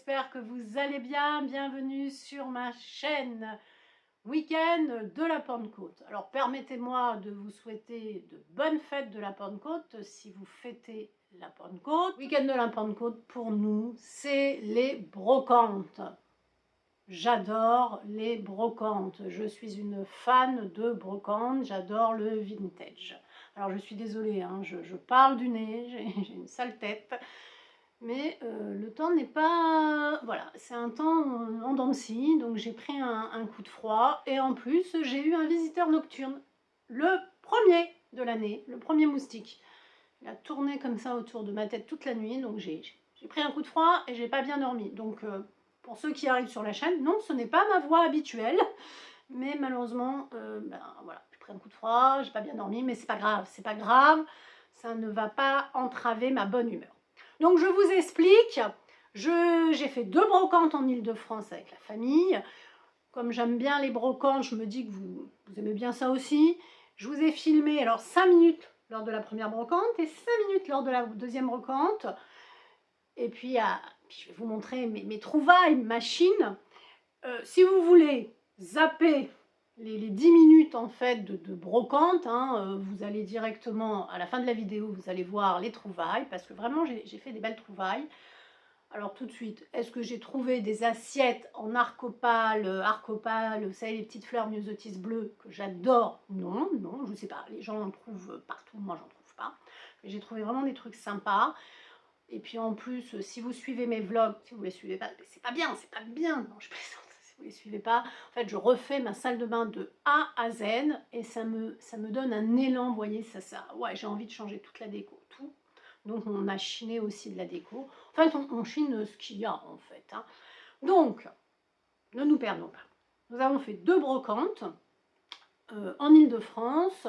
j'espère que vous allez bien. Bienvenue sur ma chaîne Week-end de la Pentecôte. Alors permettez-moi de vous souhaiter de bonnes fêtes de la Pentecôte si vous fêtez la Pentecôte. Week-end de la Pentecôte pour nous, c'est les brocantes. J'adore les brocantes. Je suis une fan de brocantes. J'adore le vintage. Alors je suis désolée, hein, je parle du nez, j'ai une sale tête. Mais le temps n'est pas... Voilà, c'est un temps en dents de scie, donc j'ai pris un coup de froid. Et en plus, j'ai eu un visiteur nocturne. Le premier de l'année, le premier moustique. Il a tourné comme ça autour de ma tête toute la nuit, donc j'ai pris un coup de froid et j'ai pas bien dormi. Donc pour ceux qui arrivent sur la chaîne, non, ce n'est pas ma voix habituelle. Mais malheureusement, voilà, j'ai pris un coup de froid, j'ai pas bien dormi, mais c'est pas grave, c'est pas grave. Ça ne va pas entraver ma bonne humeur. Donc je vous explique, j'ai fait 2 brocantes en Île-de-France avec la famille. Comme j'aime bien les brocantes, je me dis que vous aimez bien ça aussi. Je vous ai filmé alors 5 minutes lors de la première brocante et 5 minutes lors de la deuxième brocante. Et puis, je vais vous montrer mes trouvailles machines. Si vous voulez zapper les 10 minutes en fait de brocante, hein, vous allez directement à la fin de la vidéo, vous allez voir les trouvailles, parce que vraiment j'ai fait des belles trouvailles. Alors tout de suite, est-ce que j'ai trouvé des assiettes en arcopale, vous savez les petites fleurs myosotis bleues que j'adore? Non, non, je ne sais pas, les gens en trouvent partout, moi j'en trouve pas. Mais j'ai trouvé vraiment des trucs sympas. Et puis en plus, si vous suivez mes vlogs, si vous ne les suivez pas, c'est pas bien, non, je plaisante. Vous ne les suivez pas, en fait je refais ma salle de bain de A à Z et ça me donne un élan, vous voyez, ouais, j'ai envie de changer toute la déco, tout. Donc on a chiné aussi de la déco. En fait, on chine ce qu'il y a en fait. Hein. Donc, ne nous perdons pas. Nous avons fait 2 brocantes en Île-de-France.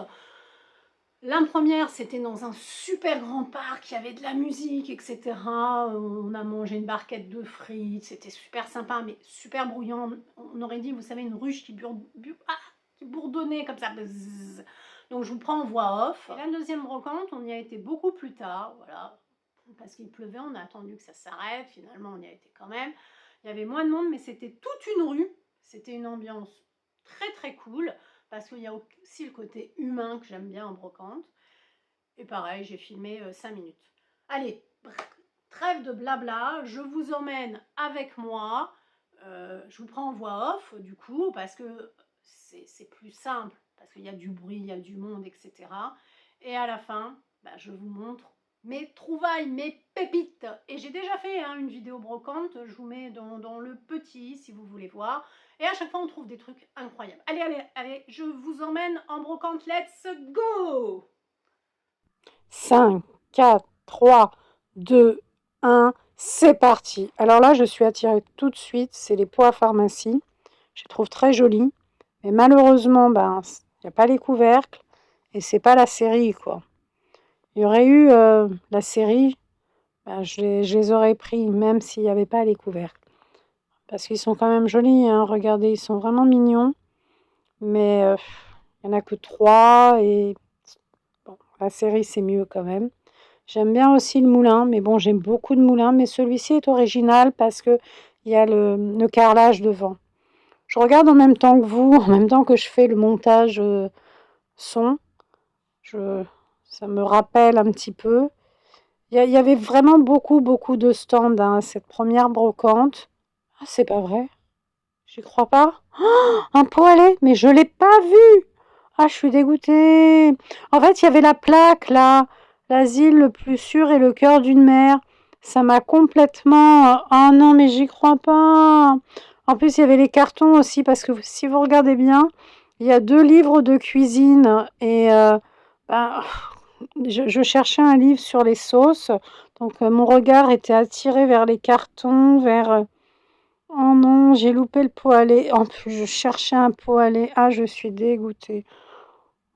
La première, c'était dans un super grand parc, il y avait de la musique, etc. On a mangé une barquette de frites, c'était super sympa, mais super bruyant. On aurait dit, vous savez, une ruche qui bourdonnait comme ça. Bzzz. Donc je vous prends en voix off. Et la deuxième brocante, on y a été beaucoup plus tard, voilà, parce qu'il pleuvait, on a attendu que ça s'arrête. Finalement, on y a été quand même. Il y avait moins de monde, mais c'était toute une rue. C'était une ambiance très très cool, parce qu'il y a aussi le côté humain que j'aime bien en brocante. Et pareil, j'ai filmé 5 minutes. Allez, trêve de blabla, je vous emmène avec moi. Je vous prends en voix off, du coup, parce que c'est plus simple, parce qu'il y a du bruit, il y a du monde, etc. Et à la fin, je vous montre mes trouvailles, mes pépites. Et j'ai déjà fait une vidéo brocante, je vous mets dans le petit si vous voulez voir. Et à chaque fois, on trouve des trucs incroyables. Allez, allez, allez, je vous emmène en brocante. Let's go! 5, 4, 3, 2, 1, c'est parti. Alors là, je suis attirée tout de suite, c'est les pots à pharmacie. Je les trouve très jolis. Mais malheureusement, il n'y a pas les couvercles et c'est pas la série, quoi. Il y aurait eu la série, je les aurais pris, même s'il n'y avait pas les couvercles. Parce qu'ils sont quand même jolis, hein. Regardez, ils sont vraiment mignons. Mais il n'y en a que 3 et bon, la série, c'est mieux quand même. J'aime bien aussi le moulin, mais bon, j'aime beaucoup de moulins. Mais celui-ci est original parce qu'il y a le carrelage devant. Je regarde en même temps que vous, en même temps que je fais le montage son. Ça me rappelle un petit peu. Il y avait vraiment beaucoup de stands, hein, cette première brocante. Ah, c'est pas vrai. J'y crois pas. Oh, un pot à lait, mais je l'ai pas vu. Ah, je suis dégoûtée. En fait, il y avait la plaque là. L'asile le plus sûr est le cœur d'une mère. Ça m'a complètement... Oh non, mais j'y crois pas. En plus, il y avait les cartons aussi, parce que si vous regardez bien, il y a 2 livres de cuisine. Et je cherchais un livre sur les sauces. Donc, mon regard était attiré vers les cartons, vers... Oh non, j'ai loupé le pot à lait. En plus, je cherchais un pot à lait. Ah, je suis dégoûtée.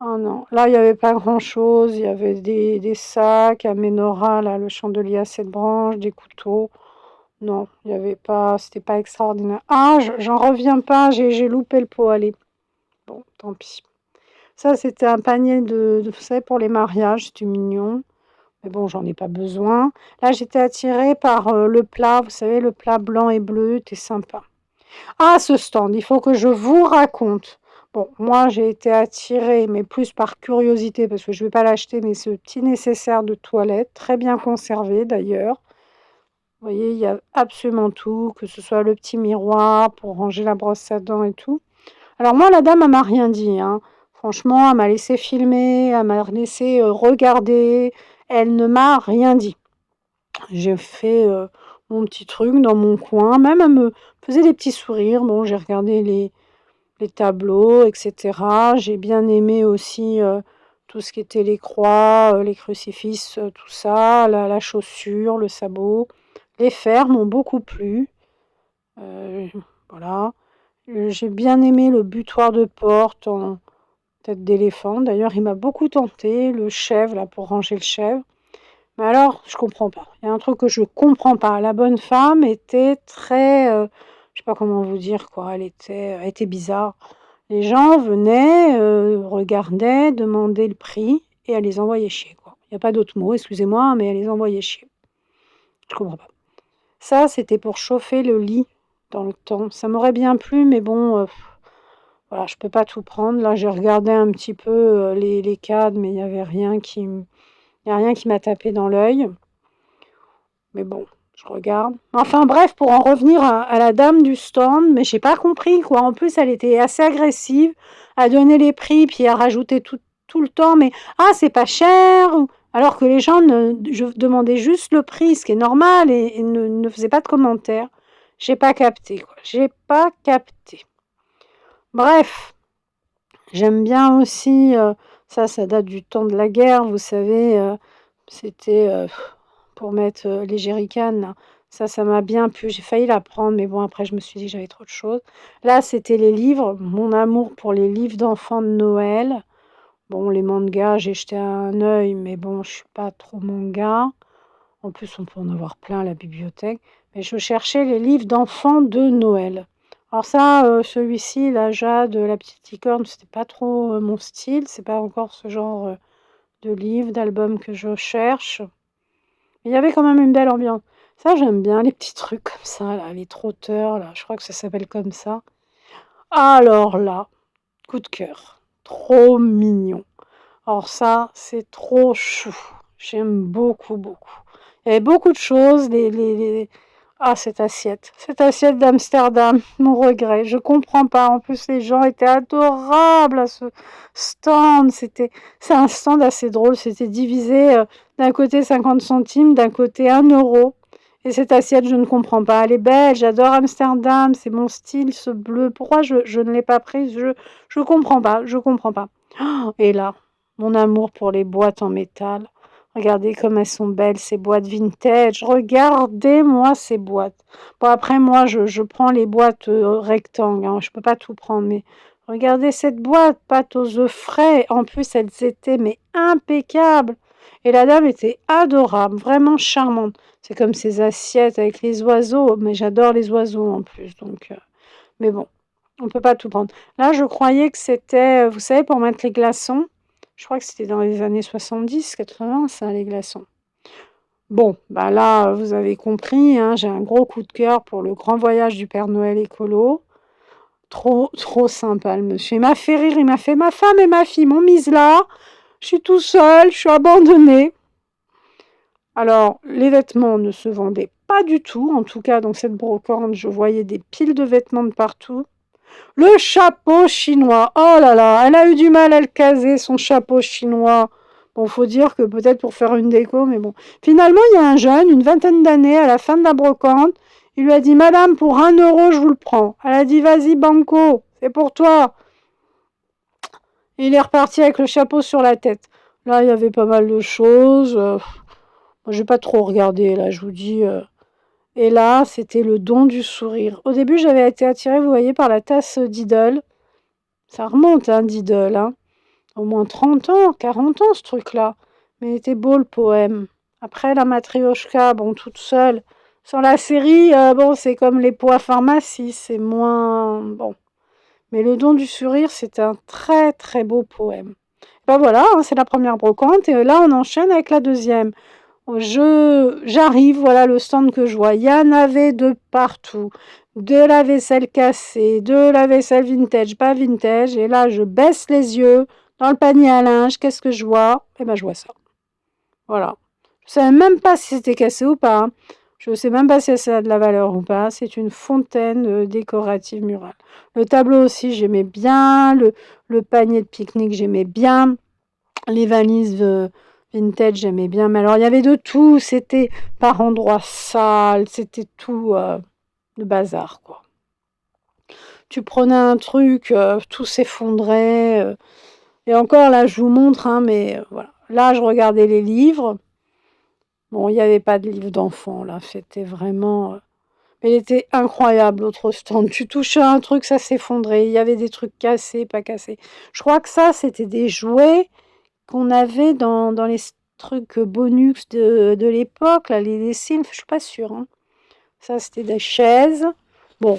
Oh non, là, il n'y avait pas grand-chose. Il y avait des sacs, un menorah, là, le chandelier à 7 branches, des couteaux. Non, il n'y avait pas, c'était pas extraordinaire. Ah, j'en reviens pas, j'ai loupé le pot à lait. Bon, tant pis. Ça, c'était un panier vous savez, pour les mariages, c'était mignon. Mais bon, j'en ai pas besoin. Là, j'étais attirée par le plat, vous savez, le plat blanc et bleu, c'était sympa. Ah, ce stand, il faut que je vous raconte. Bon, moi, j'ai été attirée, mais plus par curiosité, parce que je ne vais pas l'acheter, mais ce petit nécessaire de toilette, très bien conservé d'ailleurs. Vous voyez, il y a absolument tout, que ce soit le petit miroir pour ranger la brosse à dents et tout. Alors moi, la dame, elle m'a rien dit, hein. Franchement, elle m'a laissé filmer, elle m'a laissé regarder, elle ne m'a rien dit. J'ai fait mon petit truc dans mon coin, même elle me faisait des petits sourires. Bon, j'ai regardé les tableaux, etc. J'ai bien aimé aussi tout ce qui était les croix, les crucifix, tout ça, la chaussure, le sabot. Les fers m'ont beaucoup plu. Euh, voilà. J'ai bien aimé le butoir de porte en tête d'éléphant. D'ailleurs, il m'a beaucoup tenté, le chèvre, là, pour ranger le chèvre. Mais alors, je comprends pas. Il y a un truc que je comprends pas. La bonne femme était très, je sais pas comment vous dire quoi. Elle était bizarre. Les gens venaient, regardaient, demandaient le prix et elle les envoyait chier quoi. Il y a pas d'autre mot, excusez-moi, mais elle les envoyait chier. Je comprends pas. Ça, c'était pour chauffer le lit dans le temps. Ça m'aurait bien plu, mais bon, voilà, je peux pas tout prendre. Là, j'ai regardé un petit peu les cadres, mais il y avait rien il y a rien qui m'a tapé dans l'œil. Mais bon, je regarde. Enfin bref, pour en revenir à la dame du stand, mais j'ai pas compris quoi. En plus, elle était assez agressive à donner les prix, puis à rajouter tout le temps, mais ah, c'est pas cher. Alors que les gens je demandais juste le prix, ce qui est normal, et ne faisaient pas de commentaires. J'ai pas capté quoi. J'ai pas capté. Bref, j'aime bien aussi, ça date du temps de la guerre, vous savez, c'était pour mettre les jerrycans, là. Ça m'a bien plu. J'ai failli la prendre, mais bon, après, je me suis dit que j'avais trop de choses. Là, c'était les livres, mon amour pour les livres d'enfants de Noël. Bon, les mangas, j'ai jeté un œil, mais bon, je suis pas trop manga. En plus, on peut en avoir plein à la bibliothèque. Mais je cherchais les livres d'enfants de Noël. Alors ça, celui-ci, la Jade, la petite licorne, c'était pas trop mon style. C'est pas encore ce genre de livre, d'album que je cherche. Mais il y avait quand même une belle ambiance. Ça, j'aime bien les petits trucs comme ça, là, les trotteurs, là, je crois que ça s'appelle comme ça. Alors là, coup de cœur. Trop mignon. Alors ça, c'est trop chou. J'aime beaucoup, beaucoup. Il y avait beaucoup de choses. Ah, cette assiette. Cette assiette d'Amsterdam. Mon regret. Je comprends pas. En plus, les gens étaient adorables à ce stand. C'est un stand assez drôle. C'était divisé d'un côté 50 centimes, d'un côté 1 euro. Et cette assiette, je ne comprends pas. Elle est belle. J'adore Amsterdam. C'est mon style, ce bleu. Pourquoi je ne l'ai pas prise? Je comprends pas. Je comprends pas. Oh, et là, mon amour pour les boîtes en métal. Regardez comme elles sont belles, ces boîtes vintage. Regardez-moi ces boîtes. Bon, après, moi, je prends les boîtes rectangles. Hein. Je peux pas tout prendre, mais regardez cette boîte, pâte aux œufs frais. En plus, elles étaient mais impeccables. Et la dame était adorable, vraiment charmante. C'est comme ces assiettes avec les oiseaux, mais j'adore les oiseaux en plus. Donc, mais bon, on peut pas tout prendre. Là, je croyais que c'était, vous savez, pour mettre les glaçons. Je crois que c'était dans les années 70, 80, ça, les glaçons. Bon, bah là, vous avez compris, hein, j'ai un gros coup de cœur pour le grand voyage du Père Noël écolo. Trop, trop sympa, le monsieur. Il m'a fait rire, il m'a fait ma femme et ma fille m'ont mise là. Je suis tout seul, je suis abandonnée. Alors, les vêtements ne se vendaient pas du tout. En tout cas, dans cette brocante, je voyais des piles de vêtements de partout. Le chapeau chinois. Oh là là, elle a eu du mal à le caser, son chapeau chinois. Bon, faut dire que peut-être pour faire une déco, mais bon. Finalement, il y a un jeune, une vingtaine d'années, à la fin de la brocante. Il lui a dit, Madame, pour 1 euro, je vous le prends. Elle a dit, vas-y, banco, c'est pour toi. Et il est reparti avec le chapeau sur la tête. Là, il y avait pas mal de choses. Moi, j'ai pas trop regardé, là, je vous dis. Et là, c'était le don du sourire. Au début, j'avais été attirée, vous voyez, par la tasse d'Idol. Ça remonte, hein, d'Idol, hein. Au moins 30 ans, 40 ans, ce truc-là. Mais il était beau, le poème. Après, la Matrioshka, bon, toute seule. Sans la série, bon, c'est comme les pots à pharmacie, c'est moins... Bon. Mais le don du sourire, c'est un très, très beau poème. Ben voilà, hein, c'est la première brocante. Et là, on enchaîne avec la deuxième. j'arrive, voilà le stand que je vois. Il y en avait de partout. De la vaisselle cassée, de la vaisselle vintage, pas vintage. Et là, je baisse les yeux dans le panier à linge. Qu'est-ce que je vois? Eh ben, je vois ça. Voilà. Je ne savais même pas si c'était cassé ou pas. Je ne sais même pas si ça a de la valeur ou pas. C'est une fontaine décorative murale. Le tableau aussi, j'aimais bien. Le panier de pique-nique, j'aimais bien. Les valises vintage, j'aimais bien. Mais alors, il y avait de tout. C'était par endroits sales. C'était tout le bazar, quoi. Tu prenais un truc, tout s'effondrait. Et encore, là, je vous montre, hein, mais voilà. Là, je regardais les livres. Bon, il n'y avait pas de livre d'enfant, là. C'était vraiment... Mais il était incroyable, l'autre stand. Tu touchais un truc, ça s'effondrait. Il y avait des trucs cassés, pas cassés. Je crois que ça, c'était des jouets qu'on avait dans les trucs bonus de l'époque, là, les Sims. Je suis pas sûre, hein. Ça, c'était des chaises. Bon,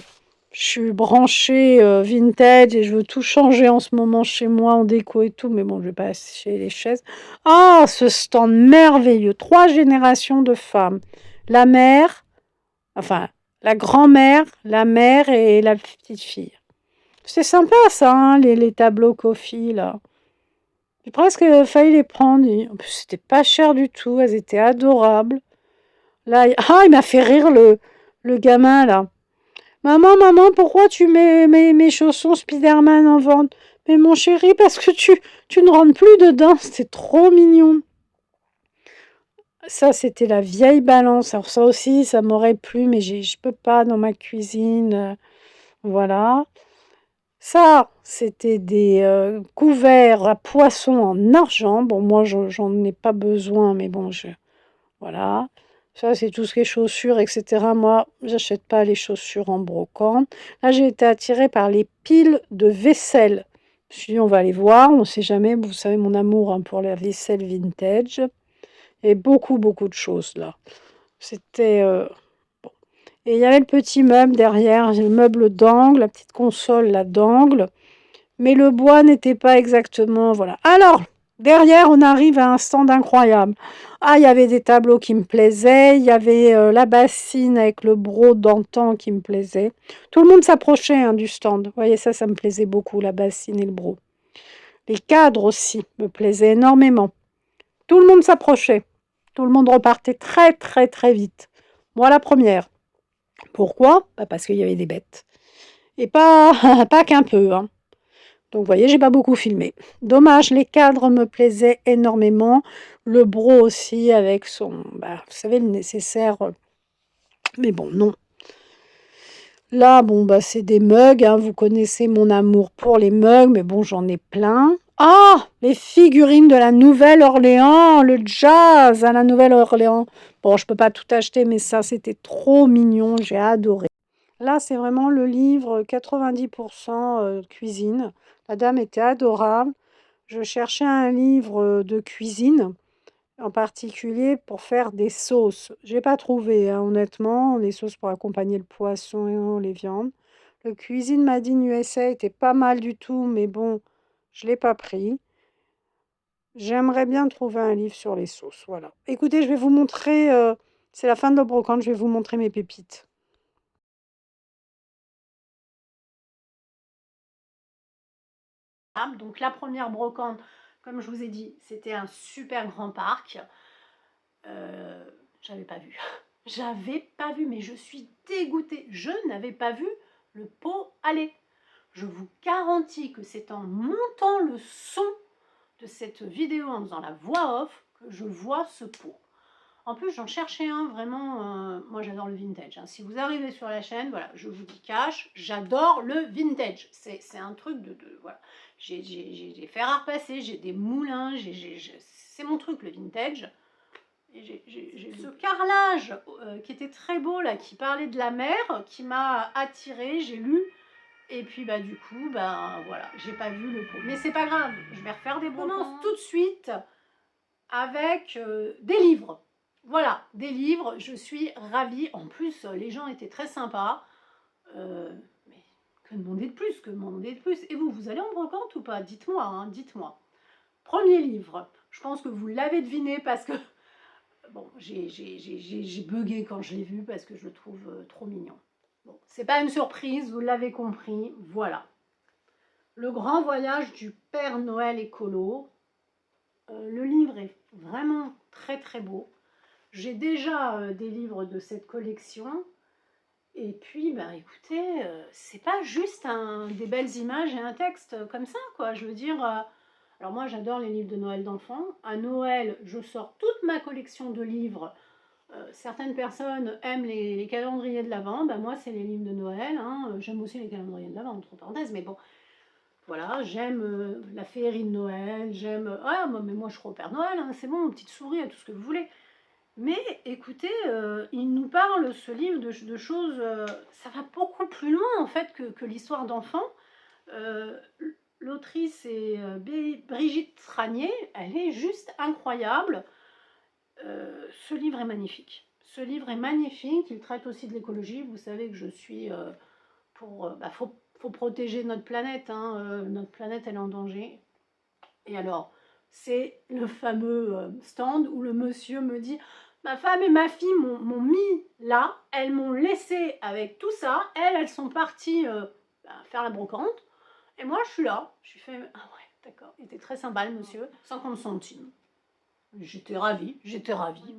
je suis branchée vintage et je veux tout changer en ce moment chez moi en déco et tout, mais bon, je vais pas acheter les chaises. Ah, ce stand merveilleux. 3 générations de femmes. La mère, enfin, la grand-mère, la mère et la petite fille. C'est sympa ça, hein, les tableaux Kofi, là. J'ai presque failli les prendre. En plus, c'était pas cher du tout. Elles étaient adorables. Là, il m'a fait rire le gamin, là. Maman, maman, pourquoi tu mets mes chaussons Spider-Man en vente? Mais mon chéri, parce que tu ne rentres plus dedans. C'était trop mignon. Ça, c'était la vieille balance. Alors ça aussi, ça m'aurait plu, mais je peux pas dans ma cuisine. Voilà. Ça, c'était des couverts à poissons en argent. Bon, moi, j'en ai pas besoin, mais bon, voilà. Ça, c'est tout ce qui est chaussures, etc. Moi, j'achète pas les chaussures en brocante. Là, j'ai été attirée par les piles de vaisselle. Je me suis dit, on va aller voir, on ne sait jamais. Vous savez, mon amour hein, pour la vaisselle vintage. Et beaucoup, beaucoup de choses, là. C'était... bon. Et il y avait le petit meuble derrière, le meuble d'angle, la petite console, là, d'angle. Mais le bois n'était pas exactement... Voilà. Alors, derrière, on arrive à un stand incroyable. Ah, il y avait des tableaux qui me plaisaient. Il y avait la bassine avec le broc d'antan qui me plaisait. Tout le monde s'approchait hein, du stand. Vous voyez, ça me plaisait beaucoup, la bassine et le broc. Les cadres aussi me plaisaient énormément. Tout le monde s'approchait. Tout le monde repartait très, très, très vite. Moi, la première. Pourquoi? Bah, parce qu'il y avait des bêtes. Et pas, pas qu'un peu, hein. Donc, vous voyez, j'ai pas beaucoup filmé. Dommage, les cadres me plaisaient énormément. Le bro aussi, avec son, bah, vous savez, le nécessaire. Mais bon, non. Là, bon, bah, c'est des mugs. Hein. Vous connaissez mon amour pour les mugs, mais bon, j'en ai plein. Ah, les figurines de la Nouvelle-Orléans, le jazz à la Nouvelle-Orléans. Bon, je peux pas tout acheter, mais ça, c'était trop mignon. J'ai adoré. Là, c'est vraiment le livre 90% cuisine. La dame était adorable. Je cherchais un livre de cuisine, en particulier pour faire des sauces. J'ai pas trouvé, hein, honnêtement, des sauces pour accompagner le poisson et les viandes. Le Cuisine Made in USA était pas mal du tout, mais bon, je l'ai pas pris. J'aimerais bien trouver un livre sur les sauces, voilà. Écoutez, je vais vous montrer, c'est la fin de la brocante, je vais vous montrer mes pépites. Donc la première brocante, comme je vous ai dit, c'était un super grand parc. J'avais pas vu. J'avais pas vu, mais je suis dégoûtée. Je n'avais pas vu le pot aller. Je vous garantis que c'est en montant le son de cette vidéo, en faisant la voix off, que je vois ce pot. En plus, j'en cherchais un vraiment. Moi, j'adore le vintage. Hein. Si vous arrivez sur la chaîne, voilà, je vous dis cash, j'adore le vintage. C'est un truc de voilà. J'ai des fers à repasser, j'ai des moulins, c'est mon truc le vintage. J'ai ce carrelage qui était très beau là, qui parlait de la mer, qui m'a attirée. J'ai lu. Et puis bah du coup, bah voilà, j'ai pas vu le pot. Mais c'est pas grave, je vais refaire des brocantes. On commence tout de suite avec des livres. Voilà, des livres, je suis ravie. En plus, les gens étaient très sympas. Mais que demander de plus, que demander de plus. Et vous, vous allez en brocante ou pas? Dites-moi, hein, dites-moi. Premier livre, je pense que vous l'avez deviné parce que Bon, j'ai bugué quand je l'ai vu parce que je le trouve trop mignon. Bon, c'est pas une surprise, vous l'avez compris, voilà. Le grand voyage du Père Noël écolo. Le livre est vraiment très très beau. J'ai déjà des livres de cette collection. Et puis, bah, écoutez, c'est pas juste des belles images et un texte comme ça, quoi. Je veux dire, alors moi j'adore les livres de Noël d'enfants. À Noël, je sors toute ma collection de livres. Certaines personnes aiment les calendriers de l'Avent, bah, moi c'est les livres de Noël. Hein. J'aime aussi les calendriers de l'Avent, entre parenthèses, mais bon, voilà, j'aime la féerie de Noël, j'aime... Ah, mais moi je crois au Père Noël, hein, c'est bon, petite souris, à tout ce que vous voulez. Mais écoutez, il nous parle, ce livre, de choses... ça va beaucoup plus loin, en fait, que l'histoire d'enfant. L'autrice est Brigitte Tranier, elle est juste incroyable. Ce livre est magnifique. Ce livre est magnifique, il traite aussi de l'écologie. Vous savez que je suis pour... faut protéger notre planète, hein. Notre planète, elle est en danger. Et alors, c'est le fameux stand où le monsieur me dit « Ma femme et ma fille m'ont mis là, elles m'ont laissé avec tout ça, elles sont parties faire la brocante, et moi je suis là. » Je suis fait « Ah ouais, d'accord. » Il était très sympa le monsieur, 50 centimes. J'étais ravie, j'étais ravie.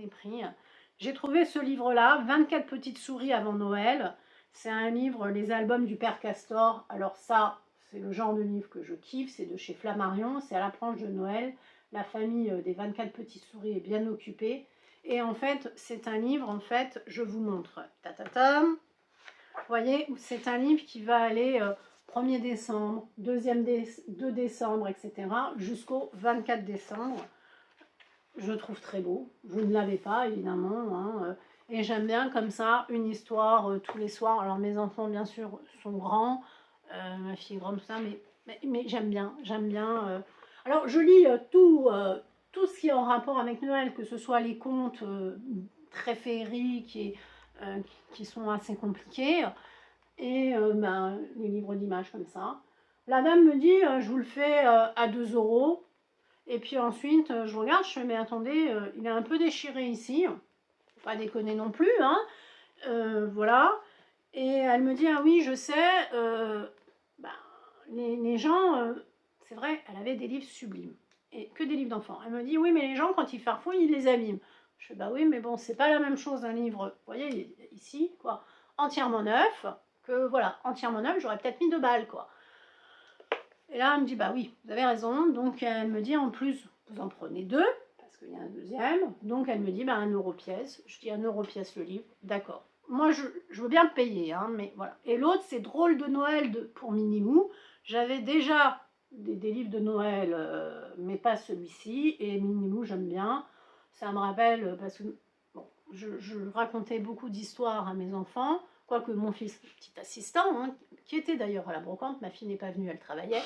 J'ai trouvé ce livre-là, 24 petites souris avant Noël. C'est un livre, les albums du Père Castor. Alors ça, c'est le genre de livre que je kiffe, c'est de chez Flammarion, c'est à l'approche de Noël. La famille des 24 petites souris est bien occupée. Et en fait, c'est un livre, en fait, je vous montre. Ta-ta-ta. Vous voyez, c'est un livre qui va aller 1er décembre, 2 décembre, etc. jusqu'au 24 décembre. Je le trouve très beau. Je ne l'avais pas, évidemment. Hein. Et j'aime bien comme ça, une histoire tous les soirs. Alors mes enfants, bien sûr, sont grands. Ma fille est grande, tout ça. Mais j'aime bien. J'aime bien. Alors je lis tout ce qui est en rapport avec Noël, que ce soit les contes très féeriques et qui sont assez compliqués. Et les livres d'images comme ça. La dame me dit, je vous le fais à 2 €. Et puis ensuite, je regarde, je fais, mais attendez, il est un peu déchiré ici. Faut pas déconner non plus, hein. Voilà. Et elle me dit, ah oui, je sais, ben, les gens, c'est vrai, elle avait des livres sublimes. Et que des livres d'enfants. Elle me dit, oui, mais les gens, quand ils farfouillent, ils les abîment. Je fais, bah oui, mais bon, c'est pas la même chose un livre, vous voyez, ici, quoi, entièrement neuf, que voilà, entièrement neuf, j'aurais peut-être mis 2 balles, quoi. Et là, elle me dit, bah oui, vous avez raison. Donc, elle me dit, en plus, vous en prenez 2, parce qu'il y a un deuxième. Donc, elle me dit, bah 1 € pièce. Je dis 1 € pièce le livre. D'accord. Moi, je veux bien le payer, hein, mais voilà. Et l'autre, c'est Drôle de Noël pour Minimou. J'avais déjà des livres de Noël, mais pas celui-ci. Et Minimou, j'aime bien. Ça me rappelle, parce que bon, je racontais beaucoup d'histoires à mes enfants. Quoique mon fils, petit assistant, hein, qui était d'ailleurs à la brocante, ma fille n'est pas venue, elle travaillait.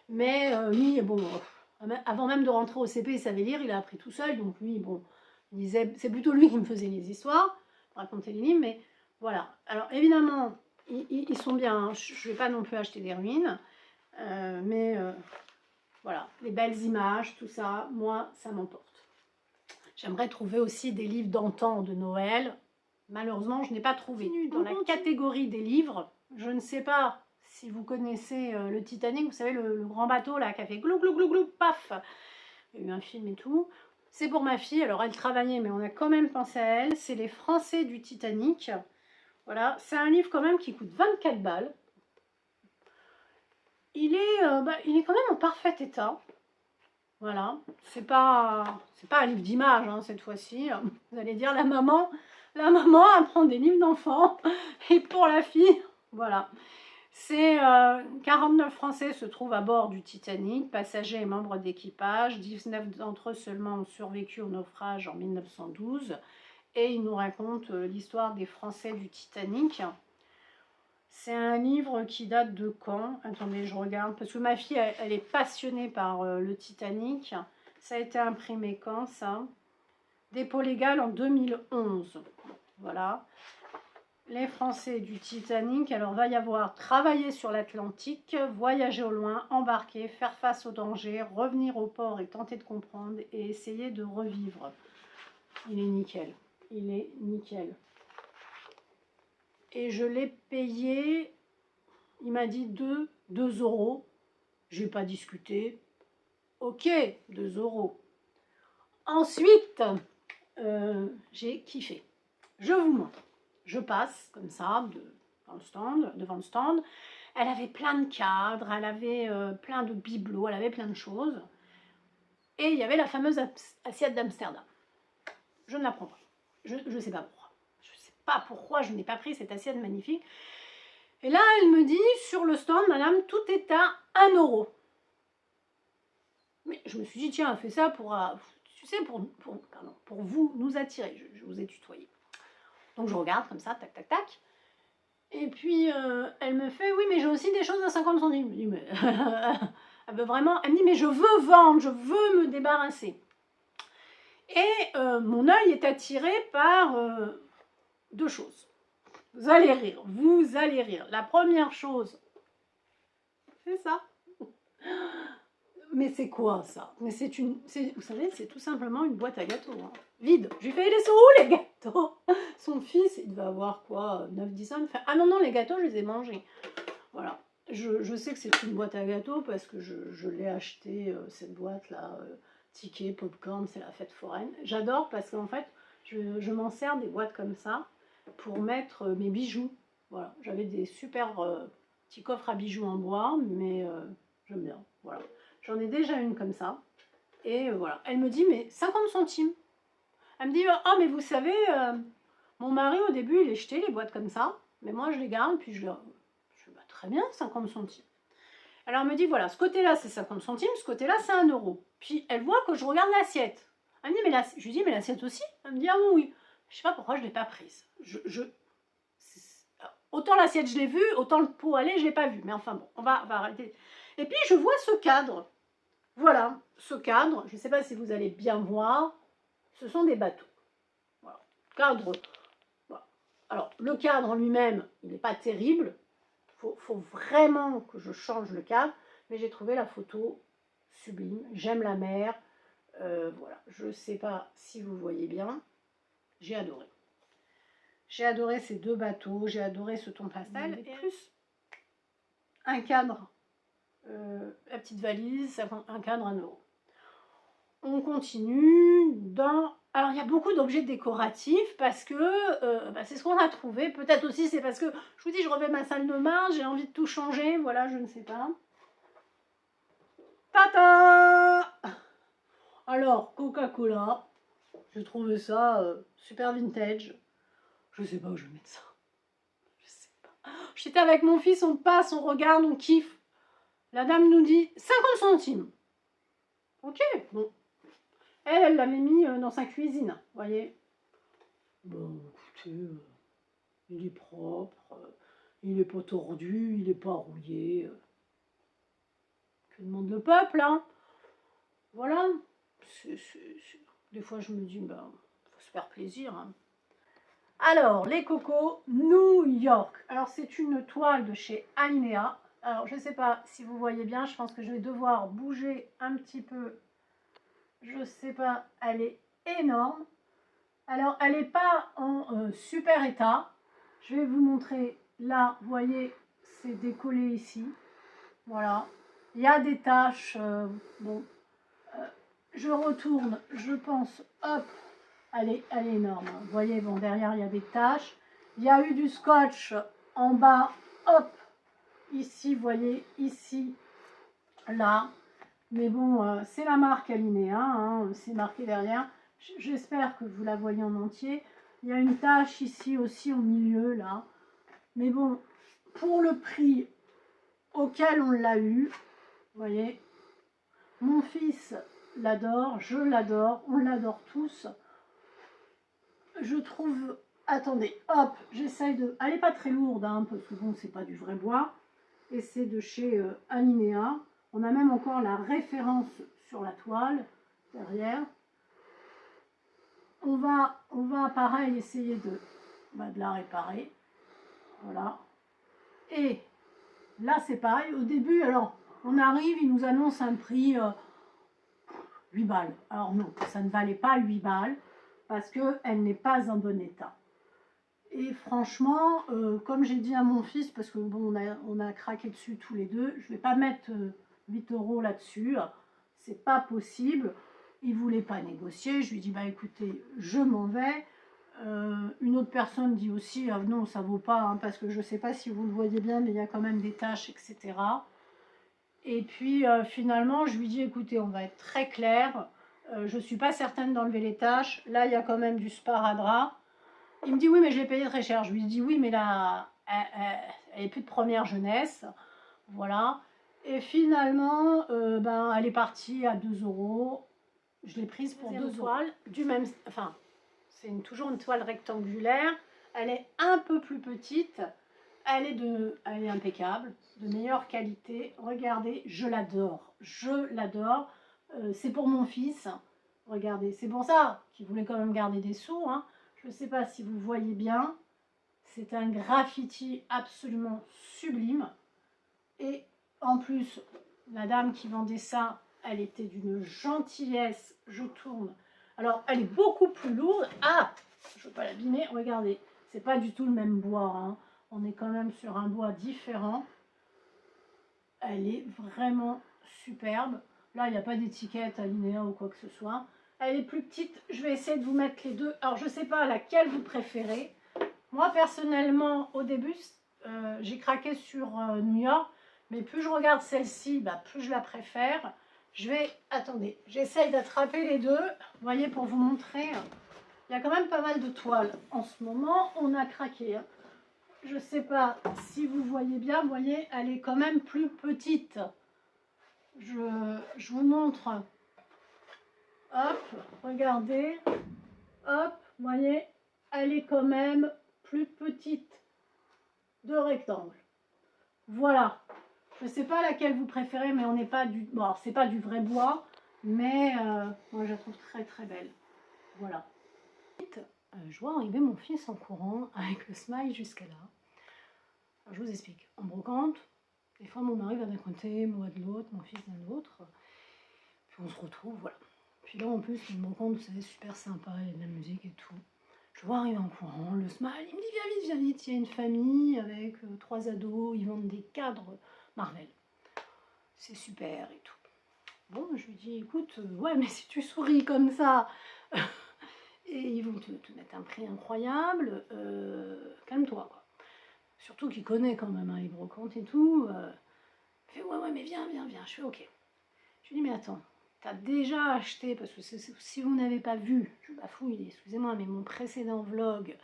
Mais lui, bon, avant même de rentrer au CP, il savait lire, il a appris tout seul. Donc lui, bon, il disait, c'est plutôt lui qui me faisait les histoires, raconter les livres. Mais voilà. Alors évidemment, ils sont bien. Hein, je ne vais pas non plus acheter des ruines. Mais voilà, les belles images, tout ça, moi, ça m'emporte. J'aimerais trouver aussi des livres d'antan de Noël. Malheureusement, je n'ai pas trouvé. Dans la catégorie des livres, je ne sais pas si vous connaissez le Titanic, vous savez, le grand bateau là qui a fait glou glou glou glou, paf. Il y a eu un film et tout. C'est pour ma fille, alors elle travaillait, mais on a quand même pensé à elle. C'est Les Français du Titanic. Voilà, c'est un livre quand même qui coûte 24 balles. Il est quand même en parfait état. Voilà, c'est pas un livre d'images hein, cette fois-ci. Vous allez dire la maman apprend des livres d'enfants et pour la fille, voilà. C'est 49 Français se trouvent à bord du Titanic, passagers et membres d'équipage. 19 d'entre eux seulement ont survécu au naufrage en 1912 et il nous raconte l'histoire des Français du Titanic. C'est un livre qui date de quand? Attendez, je regarde. Parce que ma fille, elle est passionnée par le Titanic. Ça a été imprimé quand, ça? Dépôt légal en 2011. Voilà. Les Français du Titanic. Alors, va y avoir travailler sur l'Atlantique, voyager au loin, embarquer, faire face aux dangers, revenir au port et tenter de comprendre et essayer de revivre. Il est nickel. Il est nickel. Et je l'ai payé, il m'a dit 2 €. J'ai pas discuté. Ok, 2 €. Ensuite, j'ai kiffé. Je vous montre. Je passe comme ça devant le stand. Elle avait plein de cadres, elle avait plein de bibelots, elle avait plein de choses. Et il y avait la fameuse assiette d'Amsterdam. Je ne la prends pas. Je ne sais pas pourquoi. Je ne sais pas pourquoi je n'ai pas pris cette assiette magnifique. Et là, elle me dit, sur le stand, madame, tout est à 1 €. Mais je me suis dit, tiens, elle fait ça pour, tu sais, pour vous, nous attirer. Je vous ai tutoyé. Donc je regarde comme ça, tac, tac, tac. Et puis, elle me fait, oui, mais j'ai aussi des choses à 50 centimes. Je me dis, mais... elle veut vraiment... Elle me dit, mais je veux vendre, je veux me débarrasser. Et mon œil est attiré par 2 choses. Vous allez rire, vous allez rire. La première chose, c'est ça. Mais c'est quoi ça? Mais vous savez, c'est tout simplement une boîte à gâteaux. Hein. Vide. Je lui fais, les sont où les gâteaux? Son fils, il devait avoir quoi, 9-10 ans. Fait, ah non, les gâteaux, je les ai mangés. Voilà. Je sais que c'est une boîte à gâteaux parce que je l'ai acheté, cette boîte-là, ticket, popcorn, c'est la fête foraine. J'adore parce qu'en fait, je m'en sers des boîtes comme ça pour mettre mes bijoux. Voilà. J'avais des super petits coffres à bijoux en bois, mais j'aime bien. Voilà. J'en ai déjà une comme ça. Et voilà. Elle me dit, mais 50 centimes. Elle me dit, ah, mais vous savez, mon mari, au début, il les jetait, les boîtes comme ça. Mais moi, je les garde, puis je bah, très bien, 50 centimes. Alors, elle me dit, voilà, ce côté-là, c'est 50 centimes, ce côté-là, c'est 1 €. Puis, elle voit que je regarde l'assiette. Elle me dit, mais je lui dis, mais l'assiette aussi? Elle me dit, ah oui. Je sais pas pourquoi je ne l'ai pas prise. Autant l'assiette, je l'ai vue, autant le pot aller, je ne l'ai pas vu. Mais enfin, bon, on va arrêter. Et puis, je vois ce cadre. Voilà, ce cadre, je ne sais pas si vous allez bien voir, ce sont des bateaux. Voilà, cadre. Voilà. Alors, le cadre en lui-même, il n'est pas terrible. Faut vraiment que je change le cadre, mais j'ai trouvé la photo sublime. J'aime la mer. Voilà, je ne sais pas si vous voyez bien. J'ai adoré. J'ai adoré ces 2 bateaux, j'ai adoré ce ton pastel. Et plus un cadre. La petite valise, un cadre, 1 €. On continue dans... Alors, il y a beaucoup d'objets décoratifs parce que c'est ce qu'on a trouvé. Peut-être aussi, c'est parce que, je vous dis, je refais ma salle de bain, j'ai envie de tout changer. Voilà, je ne sais pas. Tata! Alors, Coca-Cola. J'ai trouvé ça super vintage. Je ne sais pas où je vais mettre ça. Je sais pas. J'étais avec mon fils, on passe, on regarde, on kiffe. La dame nous dit 50 centimes. Ok, bon. Elle l'avait mis dans sa cuisine, vous voyez. Bon, écoutez, il est propre, il n'est pas tordu, il n'est pas rouillé. Que demande le peuple, hein? Voilà. Des fois, je me dis, ben, faut se faire plaisir. Hein. Alors, les cocos New York. Alors, c'est une toile de chez Alinea. Alors, je ne sais pas si vous voyez bien, je pense que je vais devoir bouger un petit peu. Je ne sais pas, elle est énorme. Alors, elle n'est pas en super état. Je vais vous montrer. Là, vous voyez, c'est décollé ici. Voilà. Il y a des taches. Bon. Je retourne, je pense, hop. Elle est énorme. Vous voyez, bon, derrière, il y a des taches. Il y a eu du scotch en bas. Hop. Ici, vous voyez, ici, là. Mais bon, c'est la marque Alinea, hein, c'est marqué derrière. J'espère que vous la voyez en entier. Il y a une tache ici aussi au milieu, là. Mais bon, pour le prix auquel on l'a eu, vous voyez, mon fils l'adore, je l'adore, on l'adore tous. Je trouve... Attendez, hop, j'essaye de... Elle n'est pas très lourde, hein, parce que bon, c'est pas du vrai bois. Et c'est de chez Alinea. On a même encore la référence sur la toile, derrière. On va pareil, essayer de la réparer. Voilà. Et là, c'est pareil. Au début, alors, on arrive, il nous annonce un prix 8 balles. Alors non, ça ne valait pas 8 balles. parce qu'elle n'est pas en bon état. Et franchement, comme j'ai dit à mon fils, parce que bon, on a craqué dessus tous les deux, je ne vais pas mettre 8 € là-dessus, c'est pas possible. Il ne voulait pas négocier, je lui dis bah écoutez, je m'en vais. Une autre personne dit aussi ah non, ça vaut pas, hein, parce que je ne sais pas si vous le voyez bien, mais il y a quand même des taches, etc. Et puis finalement, je lui dis écoutez, on va être très clair, je ne suis pas certaine d'enlever les taches. Là, il y a quand même du sparadrap. Il me dit oui, mais je l'ai payé très cher. Je lui dis oui, mais là, elle est plus de première jeunesse. Voilà. Et finalement, ben, elle est partie à 2 €. Je l'ai prise pour 2 toiles du même. Enfin, c'est toujours une toile rectangulaire. Elle est un peu plus petite. Elle est impeccable, de meilleure qualité. Regardez, je l'adore. Je l'adore. C'est pour mon fils. Regardez, c'est pour ça qu'il voulait quand même garder des sous. Hein. Je ne sais pas si vous voyez bien. C'est un graffiti absolument sublime. Et en plus, la dame qui vendait ça, elle était d'une gentillesse. Je tourne. Alors, elle est beaucoup plus lourde. Ah, je ne veux pas l'abîmer. Regardez, c'est pas du tout le même bois. Hein. On est quand même sur un bois différent. Elle est vraiment superbe. Là, il n'y a pas d'étiquette alinéa ou quoi que ce soit. Elle est plus petite. Je vais essayer de vous mettre les deux. Alors, je ne sais pas laquelle vous préférez. Moi, personnellement, au début, j'ai craqué sur New York. Mais plus je regarde celle-ci, bah, plus je la préfère. Attendez, j'essaye d'attraper les deux. Vous voyez, pour vous montrer. Il y a quand même pas mal de toiles. En ce moment, on a craqué. Je ne sais pas si vous voyez bien. Vous voyez, elle est quand même plus petite. Je vous montre. Hop, regardez. Hop, vous voyez, elle est quand même plus petite de rectangle. Voilà. Je ne sais pas laquelle vous préférez, mais on n'est pas du... Bon, c'est pas du vrai bois, mais moi, je la trouve très, très belle. Voilà. Je vois arriver mon fils en courant avec le smile jusqu'à là. Alors, je vous explique. En brocante, des fois, mon mari va d'un côté, moi de l'autre, mon fils d'un autre. Puis on se retrouve, voilà. Puis là, en plus, une brocante, vous savez, super sympa, il y a de la musique et tout. Je vois arriver en courant, le smile, il me dit viens vite, viens vite. Il y a une famille avec 3 ados, ils vendent des cadres Marvel. C'est super et tout. Bon, je lui dis écoute, ouais, mais si tu souris comme ça, et ils vont te mettre un prix incroyable, calme-toi, quoi. Surtout qu'il connaît quand même hein, les brocantes et tout. Il fait ouais, mais viens, viens, viens. Je fais ok. Je lui dis mais attends, t'as déjà acheté, parce que si vous n'avez pas vu, je bafouille, excusez-moi, mais mon précédent vlog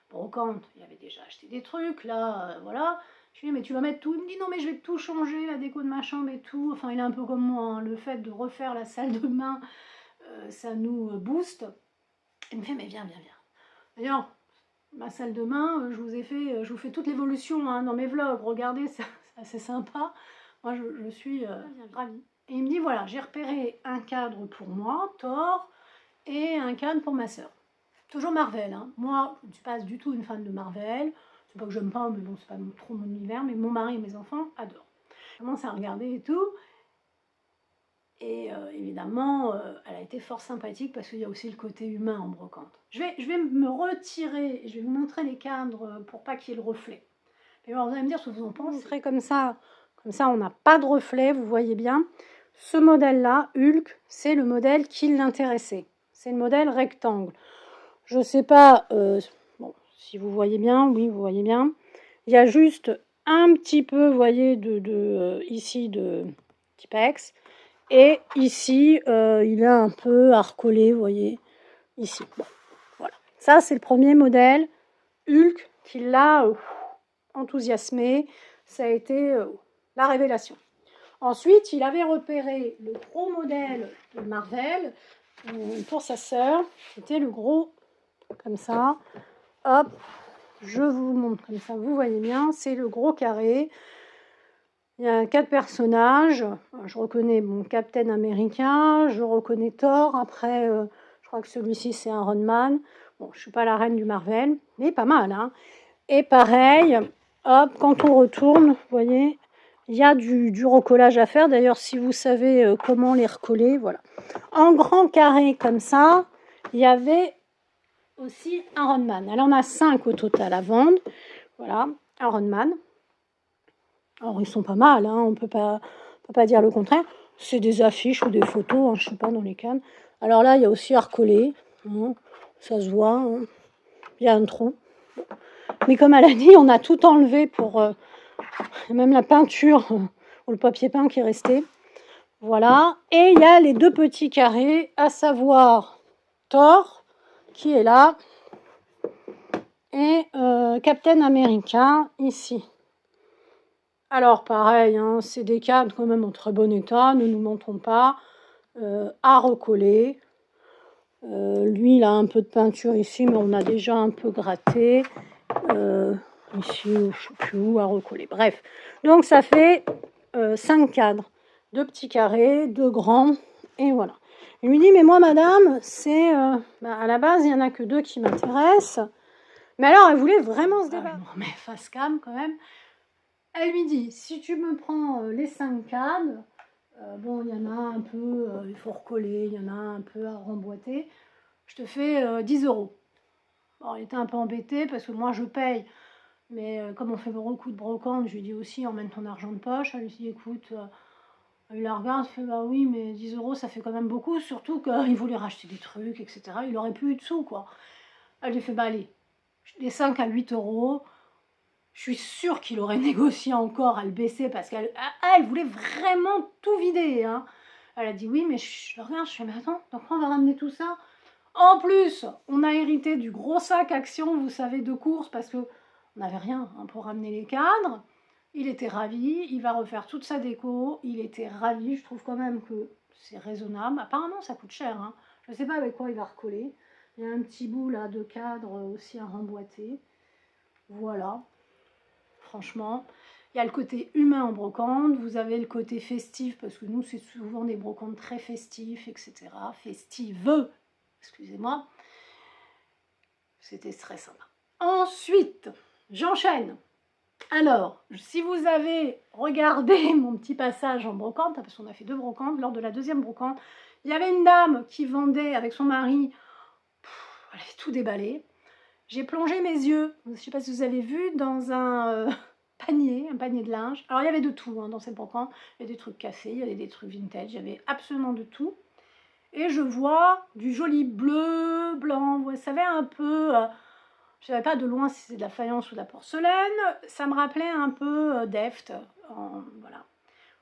brocante, il avait déjà acheté des trucs, là, voilà. Je lui dis mais tu vas mettre tout. Il me dit non mais je vais tout changer, la déco de ma chambre et tout. Enfin il est un peu comme moi, hein. Le fait de refaire la salle de bain, ça nous booste. Il me fait mais viens, viens, viens. D'ailleurs, ma salle de bain, je vous fais toute l'évolution hein, dans mes vlogs. Regardez, c'est assez sympa. Moi, je suis ravie. Et il me dit voilà, j'ai repéré un cadre pour moi, Thor, et un cadre pour ma soeur. Toujours Marvel. Hein. Moi, je ne suis pas du tout une fan de Marvel. C'est pas que j'aime pas, mais bon, c'est pas trop mon univers. Mais mon mari et mes enfants adorent. Je commence à regarder et tout. Et évidemment, elle a été fort sympathique parce qu'il y a aussi le côté humain en brocante. Je vais me retirer, je vais vous montrer les cadres pour pas qu'il y ait le reflet. Et alors, vous allez me dire ce que vous en pensez. Comme ça, on n'a pas de reflet, vous voyez bien. Ce modèle-là, Hulk, c'est le modèle qui l'intéressait. C'est le modèle rectangle. Je ne sais pas bon, si vous voyez bien, oui, vous voyez bien. Il y a juste un petit peu, vous voyez, ici de Tipex. Et ici, il a un peu à recoller, vous voyez, ici. Bon, voilà. Ça, c'est le premier modèle Hulk qui l'a enthousiasmé. Ça a été la révélation. Ensuite, il avait repéré le gros modèle de Marvel pour sa sœur. C'était le gros, comme ça. Hop, je vous montre comme ça, vous voyez bien. C'est le gros carré. Il y a 4 personnages. Je reconnais mon Captain America, je reconnais Thor. Après, je crois que celui-ci, c'est Iron Man. Bon, je ne suis pas la reine du Marvel, mais pas mal. Hein. Et pareil, hop, quand on retourne, vous voyez, il y a du recollage à faire. D'ailleurs, si vous savez comment les recoller, voilà. En grand carré comme ça, il y avait aussi Ironman. Elle en a 5 au total à vendre. Voilà, Ironman. Alors, ils sont pas mal, hein, on peut pas dire le contraire. C'est des affiches ou des photos, hein, je sais pas, dans les cannes. Alors là, il y a aussi à recoller. Hein, ça se voit. Hein, il y a un trou. Mais comme elle a dit, on a tout enlevé pour... même la peinture ou le papier peint qui est resté. Voilà. Et il y a les 2 petits carrés, à savoir Thor, qui est là, et Captain America, ici. Alors pareil, hein, c'est des cadres quand même en très bon état, ne nous mentons pas, à recoller. Lui, il a un peu de peinture ici, mais on a déjà un peu gratté. Ici, je ne sais plus où, à recoller. Bref, donc ça fait 5 cadres. 2 petits carrés, 2 grands, et voilà. Il lui dit, mais moi, madame, c'est... à la base, il n'y en a que 2 qui m'intéressent. Mais alors, elle voulait vraiment se débattre. Je me remets face cam quand même. Elle lui dit, si tu me prends les 5 cadres, bon, il y en a un peu, il faut recoller, il y en a un peu à remboîter, je te fais 10 €. Bon, il était un peu embêté parce que moi je paye, mais comme on fait beaucoup de brocante, je lui dis aussi emmène ton argent de poche. Elle lui dit écoute, il la regarde, il fait bah oui, mais 10 € ça fait quand même beaucoup, surtout qu'il voulait racheter des trucs, etc. Il aurait plus eu de sous quoi. Elle lui fait bah allez, les 5 à 8 €. Je suis sûre qu'il aurait négocié encore à le baisser parce qu'elle voulait vraiment tout vider. Hein. Elle a dit oui, mais je regarde, je fais mais attends, donc on va ramener tout ça. En plus, on a hérité du gros sac Action, vous savez, de course parce que on n'avait rien hein, pour ramener les cadres. Il était ravi, il va refaire toute sa déco, il était ravi. Je trouve quand même que c'est raisonnable. Apparemment, ça coûte cher. Hein. Je ne sais pas avec quoi il va recoller. Il y a un petit bout là de cadre aussi à remboîter. Voilà. Franchement, il y a le côté humain en brocante, vous avez le côté festif, parce que nous, c'est souvent des brocantes très festifs, etc. Festives, excusez-moi. C'était très sympa. Ensuite, j'enchaîne. Alors, si vous avez regardé mon petit passage en brocante, parce qu'on a fait 2 brocantes, lors de la 2e brocante, il y avait une dame qui vendait avec son mari, elle avait tout déballé. J'ai plongé mes yeux, je ne sais pas si vous avez vu, dans un panier de linge. Alors il y avait de tout hein, dans cette brocante. Il y avait des trucs café, il y avait des trucs vintage, il y avait absolument de tout. Et je vois du joli bleu, blanc, vous savez un peu... je ne savais pas de loin si c'est de la faïence ou de la porcelaine. Ça me rappelait un peu Deft. Voilà.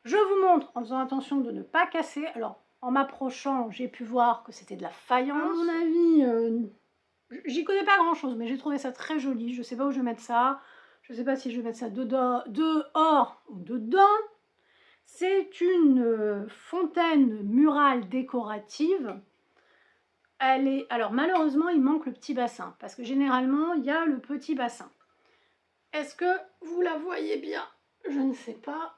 Je vous montre en faisant attention de ne pas casser. Alors en m'approchant, j'ai pu voir que c'était de la faïence. À mon avis... j'y connais pas grand chose, mais j'ai trouvé ça très joli. Je sais pas où je vais mettre ça. Je sais pas si je vais mettre ça dehors ou dedans. C'est une fontaine murale décorative. Elle est... Alors malheureusement, il manque le petit bassin. Parce que généralement, il y a le petit bassin. Est-ce que vous la voyez bien? Je ne sais pas.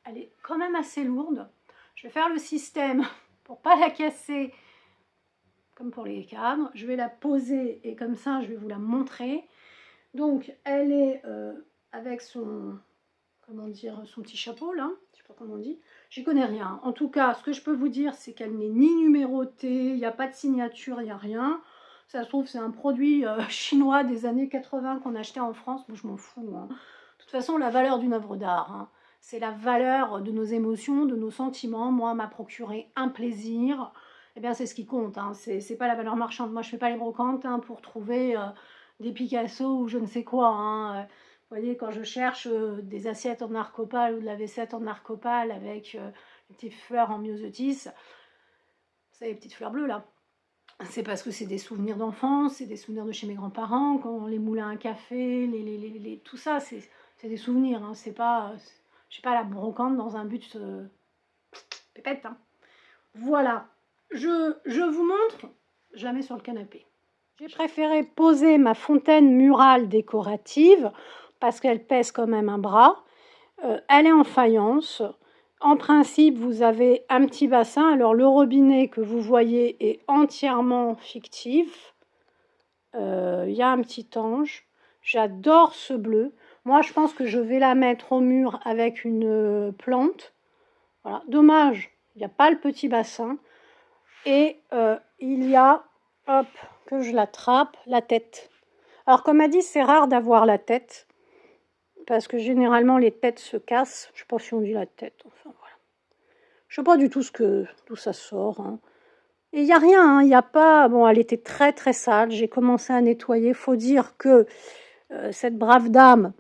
Elle est quand même assez lourde. Je vais faire le système pour pas la casser. Comme pour les cadres, je vais la poser et comme ça je vais vous la montrer. Donc elle est avec son, comment dire, son petit chapeau là, je sais pas comment on dit, j'y connais rien. En tout cas, ce que je peux vous dire, c'est qu'elle n'est ni numérotée, il n'y a pas de signature, il n'y a rien. Ça se trouve, c'est un produit chinois des années 80 qu'on achetait en France, moi je m'en fous. Hein. De toute façon, la valeur d'une œuvre d'art, hein, c'est la valeur de nos émotions, de nos sentiments. Moi, m'a procuré un plaisir. Eh bien, c'est ce qui compte. Hein. C'est pas la valeur marchande. Moi, je fais pas les brocantes hein, pour trouver des Picasso ou je ne sais quoi. Hein. Vous voyez, quand je cherche des assiettes en arcopale ou de la vaisselle en arcopale avec des petites fleurs en myosotis, c'est les petites fleurs bleues là. C'est parce que c'est des souvenirs d'enfance, c'est des souvenirs de chez mes grands-parents, quand les moulins à café, tout ça, c'est des souvenirs. Hein. C'est pas, je sais pas, la brocante dans un but pépette. Hein. Voilà. Je vous montre, je la mets sur le canapé. J'ai préféré poser ma fontaine murale décorative parce qu'elle pèse quand même un bras. Elle est en faïence. En principe, vous avez un petit bassin. Alors, le robinet que vous voyez est entièrement fictif. Il y a un petit ange. J'adore ce bleu. Moi, je pense que je vais la mettre au mur avec une plante. Voilà. Dommage, il n'y a pas le petit bassin. Et il y a, hop, que je l'attrape, la tête. Alors comme a dit, c'est rare d'avoir la tête, parce que généralement les têtes se cassent. Je sais pas si on dit la tête, enfin voilà. Je sais pas du tout d'où ça sort. Hein. Et il n'y a rien, hein, il n'y a pas... Bon, elle était très très sale, j'ai commencé à nettoyer. Faut dire que cette brave dame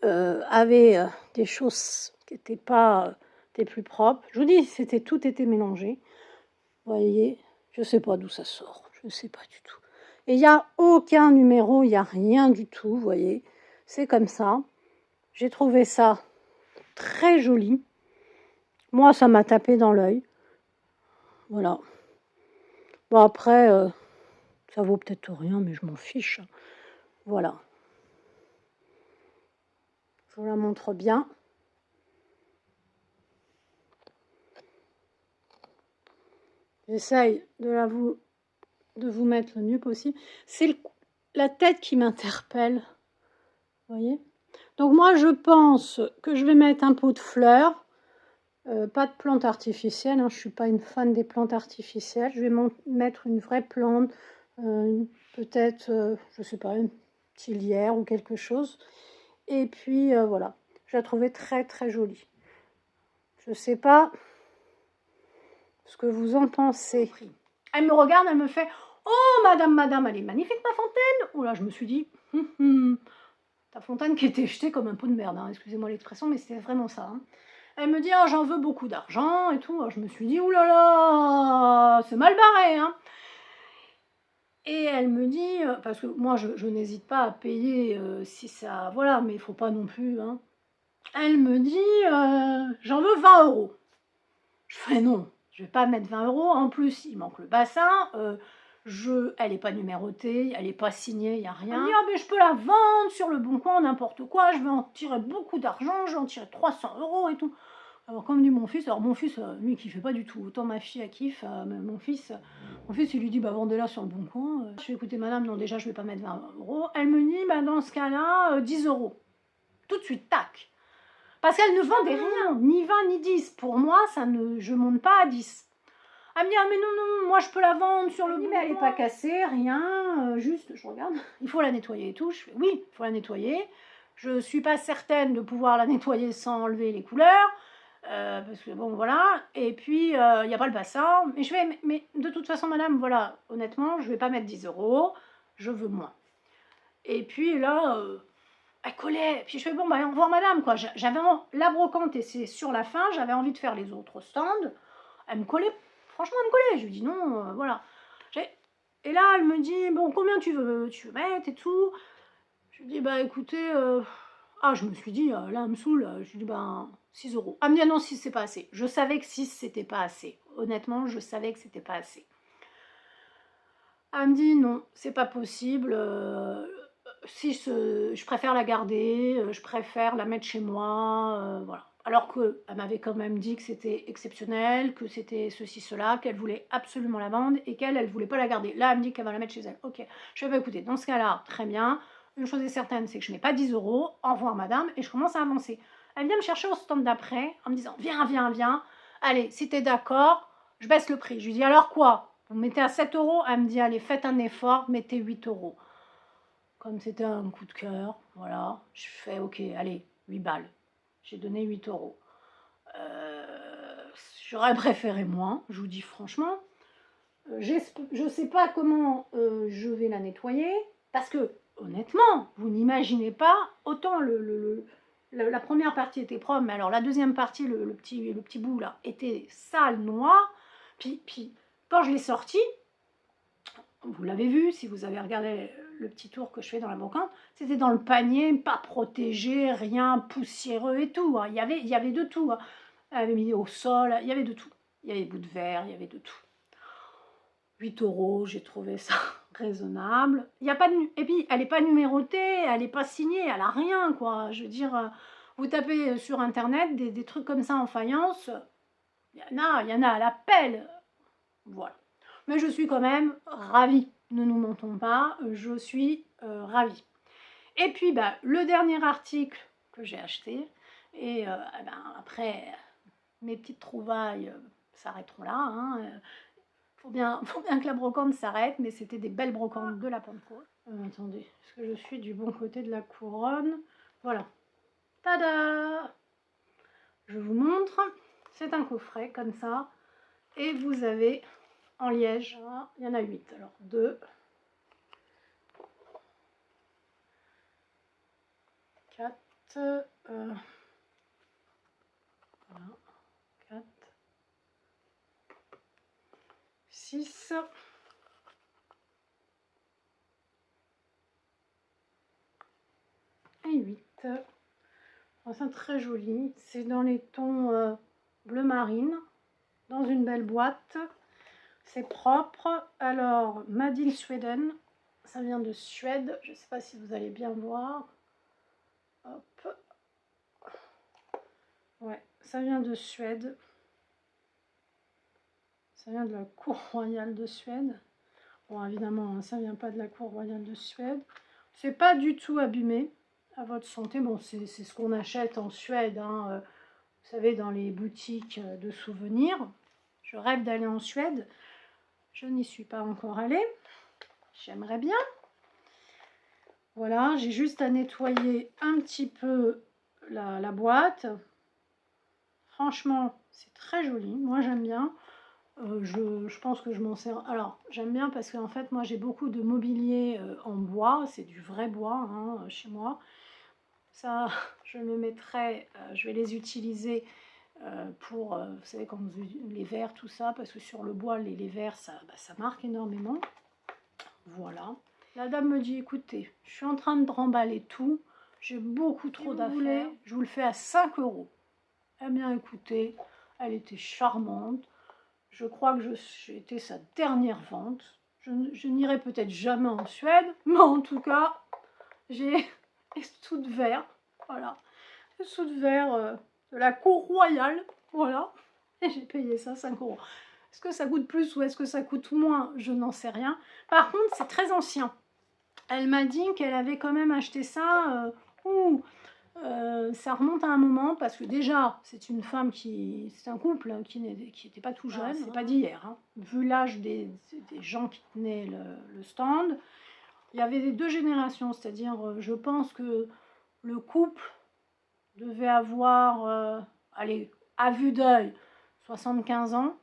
avait des choses qui n'étaient pas des plus propres. Je vous dis, tout était mélangé. Vous voyez, je ne sais pas d'où ça sort, je ne sais pas du tout. Et il n'y a aucun numéro, il n'y a rien du tout, vous voyez. C'est comme ça. J'ai trouvé ça très joli. Moi, ça m'a tapé dans l'œil. Voilà. Bon, après, ça vaut peut-être rien, mais je m'en fiche. Voilà. Je vous la montre bien. J'essaye de vous mettre le mieux possible. C'est la tête qui m'interpelle. Vous voyez? Donc moi, je pense que je vais mettre un pot de fleurs. Pas de plantes artificielles, hein, je ne suis pas une fan des plantes artificielles. Je vais mettre une vraie plante, peut-être, je ne sais pas, une tilière ou quelque chose. Et puis voilà, je la trouvais très très jolie. Je ne sais pas ce que vous en pensez. Elle me regarde, elle me fait « Oh madame, elle est magnifique ma fontaine !» Oh là, je me suis dit ta fontaine qui était jetée comme un pot de merde, hein, excusez-moi l'expression, mais c'était vraiment ça. Hein. Elle me dit « Oh, j'en veux beaucoup d'argent et tout. » Je me suis dit « Ouh là là, c'est mal barré. Hein. » Et elle me dit, parce que moi je n'hésite pas à payer si ça... Voilà, mais il ne faut pas non plus. Hein. Elle me dit « J'en veux 20 euros. » Je fais non, je ne vais pas mettre 20 euros. En plus, il manque le bassin. Elle n'est pas numérotée, elle n'est pas signée, il n'y a rien. Elle me dit « Ah, mais je peux la vendre sur le bon coin, n'importe quoi. Je vais en tirer beaucoup d'argent, je vais en tirer 300 euros et tout. » Alors comme dit mon fils, alors mon fils, lui, il kiffait pas du tout. Autant ma fille, elle kiffe, mais mon fils, il lui dit, bah vendez-la sur le bon coin. Je fais écouter madame, non déjà, je vais pas mettre 20 euros. Elle me dit, bah dans ce cas-là, 10 euros. Tout de suite, tac. Parce qu'elle ne vendait rien, ni 20 ni 10. Pour moi, je monte pas à 10. Elle me dit, ah mais non, moi je peux la vendre sur le bon coin. Mais elle n'est pas cassée, rien, juste, je regarde, il faut la nettoyer et tout. Je fais, oui, il faut la nettoyer. Je suis pas certaine de pouvoir la nettoyer sans enlever les couleurs. Parce que bon voilà, et puis il n'y a pas le bassin, mais je vais, mais de toute façon madame, voilà, honnêtement, je vais pas mettre 10 euros, je veux moins. Et puis là, elle collait, puis je fais bon, bah au revoir madame, quoi, j'avais la brocante et c'est sur la fin, j'avais envie de faire les autres stands, elle me collait, franchement elle me collait, je lui dis non, voilà. Et là elle me dit, bon combien tu veux mettre et tout, je lui dis bah écoutez, je me suis dit, là, elle me saoule. Je lui dis, ben, 6 euros. Ah, me dit, ah non, 6, c'est pas assez. Je savais que 6, c'était pas assez. Honnêtement, je savais que c'était pas assez. Elle me dit, non, c'est pas possible. Si je préfère la garder, je préfère la mettre chez moi. Voilà. Alors qu'elle m'avait quand même dit que c'était exceptionnel, que c'était ceci, cela, qu'elle voulait absolument la vendre et qu'elle, elle voulait pas la garder. Là, elle me dit qu'elle va la mettre chez elle. Ok, je vais, bah, écouter, dans ce cas-là, très bien. Une chose est certaine, c'est que je mets pas 10 euros. Au revoir, madame. Et je commence à avancer. Elle vient me chercher au stand d'après en me disant, viens. Allez, si t'es d'accord, je baisse le prix. Je lui dis, alors quoi? Vous mettez à 7 euros? Elle me dit, allez, faites un effort, mettez 8 euros. Comme c'était un coup de cœur, voilà, je fais ok, allez, 8 balles. J'ai donné 8 euros. J'aurais préféré moins, je vous dis franchement. Je ne sais pas comment je vais la nettoyer, parce que, honnêtement, vous n'imaginez pas, autant la première partie était propre, mais alors la deuxième partie, le petit bout là, était sale, noir. Puis quand je l'ai sorti, vous l'avez vu, si vous avez regardé le petit tour que je fais dans la brocante, c'était dans le panier, pas protégé, rien, poussiéreux et tout. Hein. Il y avait de tout. Hein. Elle avait mis au sol, il y avait de tout. Il y avait des bouts de verre, il y avait de tout. 8 euros, j'ai trouvé ça raisonnable. Il y a pas de, et puis, elle n'est pas numérotée, elle n'est pas signée, elle n'a rien, quoi. Je veux dire, vous tapez sur Internet des trucs comme ça en faïence, il y en a à la pelle. Voilà. Mais je suis quand même ravie. Ne nous mentons pas, je suis ravie. Et puis, bah, le dernier article que j'ai acheté, et après, mes petites trouvailles s'arrêteront là. Hein, faut bien que la brocante s'arrête, mais c'était des belles brocantes de la Pentecôte. Attendez, est-ce que je suis du bon côté de la couronne? Voilà. Tada! Je vous montre. C'est un coffret comme ça. Et vous avez en liège, il y en a 8. Alors 2, 4, voilà, 4, 6, et 8. C'est très joli. C'est dans les tons bleu marine, dans une belle boîte. C'est propre. Alors, Made in Sweden, ça vient de Suède. Je ne sais pas si vous allez bien voir. Hop. Ouais, ça vient de Suède. Ça vient de la cour royale de Suède. Bon, évidemment, ça vient pas de la cour royale de Suède. C'est pas du tout abîmé, à votre santé. Bon, c'est ce qu'on achète en Suède, hein, vous savez, dans les boutiques de souvenirs. Je rêve d'aller en Suède. Je n'y suis pas encore allée. J'aimerais bien. Voilà, j'ai juste à nettoyer un petit peu la boîte. Franchement, c'est très joli. Moi, j'aime bien. Je pense que je m'en sers. Alors, j'aime bien parce qu'en fait, moi, j'ai beaucoup de mobilier en bois. C'est du vrai bois, hein, chez moi. Ça, je me mettrai, je vais les utiliser pour, vous savez, quand les verres, tout ça, parce que sur le bois, les verres, ça marque énormément. Voilà. La dame me dit, écoutez, je suis en train de remballer tout. J'ai beaucoup trop d'affaires. Je vous le fais à 5 €. Eh bien, écoutez, elle était charmante. Je crois que j'ai été sa dernière vente. Je n'irai peut-être jamais en Suède, mais en tout cas, j'ai des sous de verre. Voilà. Des sous de verre de la cour royale. Voilà. Et j'ai payé ça 5 €. Est-ce que ça coûte plus ou est-ce que ça coûte moins? Je n'en sais rien. Par contre, c'est très ancien. Elle m'a dit qu'elle avait quand même acheté ça. Ça remonte à un moment parce que déjà c'est une femme c'est un couple qui n'était pas tout jeune, c'est pas d'hier, hein. Vu l'âge des gens qui tenaient le stand, il y avait les 2 générations, c'est-à-dire je pense que le couple devait avoir, allez, à vue d'œil, 75 ans,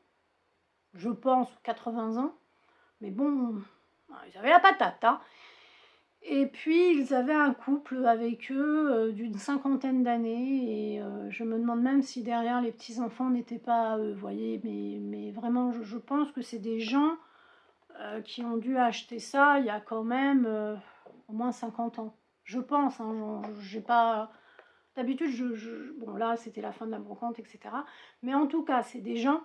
je pense 80 ans, mais bon, ils avaient la patate, hein. Et puis, ils avaient un couple avec eux d'une 50aine d'années. Et je me demande même si derrière les petits-enfants n'étaient pas eux, vous voyez. Mais vraiment, je pense que c'est des gens qui ont dû acheter ça il y a quand même au moins 50 ans. Je pense, hein, j'ai pas... D'habitude, bon là, c'était la fin de la brocante, etc. Mais en tout cas, c'est des gens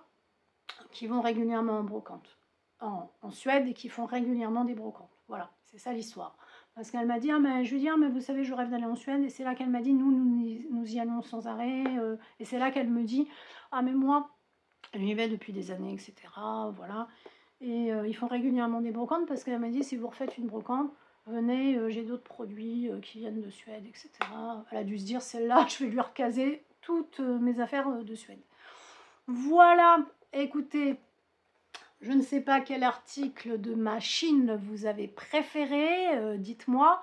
qui vont régulièrement en brocante, en Suède, et qui font régulièrement des brocantes. Voilà, c'est ça l'histoire. Parce qu'elle m'a dit, mais je lui dis, mais vous savez, je rêve d'aller en Suède. Et c'est là qu'elle m'a dit, nous y allons sans arrêt. Et c'est là qu'elle me dit, mais moi, j'y vais depuis des années, etc. Voilà. Et ils font régulièrement des brocantes parce qu'elle m'a dit, si vous refaites une brocante, venez, j'ai d'autres produits qui viennent de Suède, etc. Elle a dû se dire, celle-là, je vais lui recaser toutes mes affaires de Suède. Voilà, écoutez, je ne sais pas quel article de ma Chine vous avez préféré, dites-moi.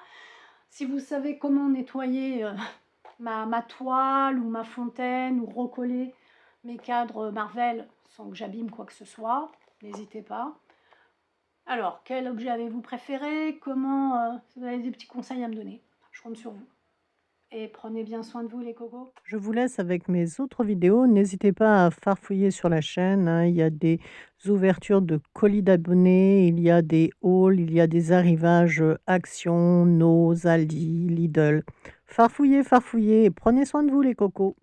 Si vous savez comment nettoyer ma toile ou ma fontaine ou recoller mes cadres Marvel sans que j'abîme quoi que ce soit, n'hésitez pas. Alors, quel objet avez-vous préféré? Comment, si vous avez des petits conseils à me donner, je compte sur vous. Et prenez bien soin de vous les cocos. Je vous laisse avec mes autres vidéos. N'hésitez pas à farfouiller sur la chaîne, hein. Il y a des ouvertures de colis d'abonnés, il y a des hauls, il y a des arrivages Action, Noz, Aldi, Lidl. Farfouillez, farfouillez et prenez soin de vous les cocos.